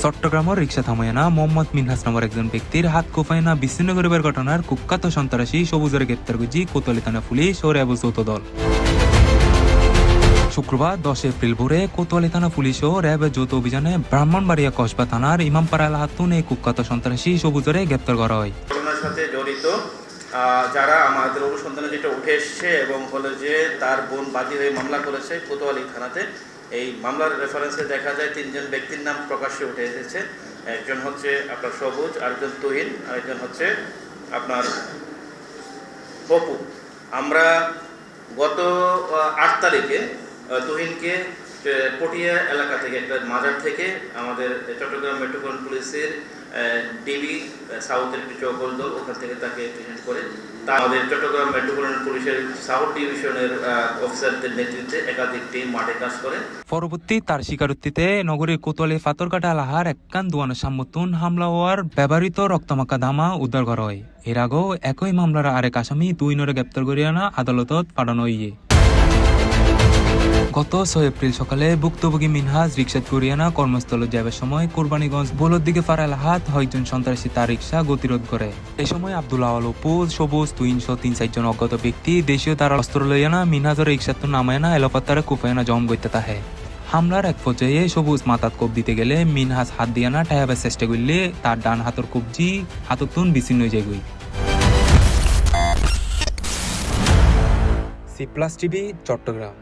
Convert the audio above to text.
চট্টগ্রামের রিক্সা থামায়না মোহাম্মদ মিনহাস নামের একজন ব্যক্তির হাত কোপায়না বিচ্ছিন্ন করিবার ঘটনার কুখ্যাত সন্ত্রাসী সবুজের গ্রেপ্তার করেছে কোতোয়ালি থানা পুলিশ ও র্যাব যৌথ দল। শুক্রবার 10 এপ্রিল ভোরে কোতোয়ালি থানা পুলিশ ও র্যাবের যৌথ অভিযানে ব্রাহ্মণবাড়িয়া কসবা থানার ইমামপাড়া এলাহাতুন এই কুখ্যাত সন্ত্রাসী সবুজের গ্রেপ্তার করা হয়। ঘটনার সাথে জড়িত যারা আমাদের অনুসন্ধানে যেটা উঠে এসছে এবং হলো যে তার বোন বাদী হয়ে মামলা করেছে কোতোয়ালি থানাতে। এই মামলার রেফারেন্সে দেখা যায় 3 জন ব্যক্তির নাম প্রকাশ্যে উঠে এসেছে। একজন হচ্ছে আপনার সবুজ, আরেকজন তুহিন, আরেকজন হচ্ছে আপনার পপু। আমরা গত 8 তারিখে তুহিনকে পটিয়া এলাকা থেকে একটা মাজার থেকে আমাদের চট্টগ্রাম মেট্রোপলিটন পুলিশের ডিবি সাউথের একটি চৌকল দল ওখান থেকে তাকে ডিটেইন করে তা আমাদের চট্টগ্রাম মেট্রোপলিটন পুলিশের সাউথ ডিভিশনের অফিসারদের নেতৃত্বে একাধিক টিম মাঠে কাজ করে। পরবর্তী তার স্বীকারোক্তিতে নগরীর কোতোয়ালি ফাতরকাটা এলাহার একখান দোয়ানের সামতুন হামলা হওয়ার ব্যবহৃত রক্তমাখা ধামা উদ্ধার করা হয়। এর আগেও একই মামলার আরেক আসামি 2 নরে গ্রেপ্তার করিয়া আদালতত পাঠানো হইয়ে। গত 6 এপ্রিল সকালে ভুক্তভোগী মিনহাজ রিক্সা করিয়ানা কর্মস্থলে যাবার সময় কোরবানীগঞ্জ বোলোর দিকে ফারাল হাত কয়েকজন সন্ত্রাসী তার রিক্সা গতিরোধ করে। এই সময় আব্দুল্লাহ আল অপু, সবুজ, 303-4 জন অজ্ঞাত ব্যক্তি দেশীয় তারা অস্ত্র লইয়ানা মিনহাজের রিক্সা তো নামায়না এলোপাতারে কুফায়না জম করতে তাহে। হামলার এক পর্যায়ে সবুজ মাথাত কোপ দিতে গেলে মিনহাজ হাত দিয়ানা ঠাইবার চেষ্টা করলে তার ডান হাতের কবজি হাততুন বিচ্ছিন্ন হয়ে যায়। C+ TV Chittagong.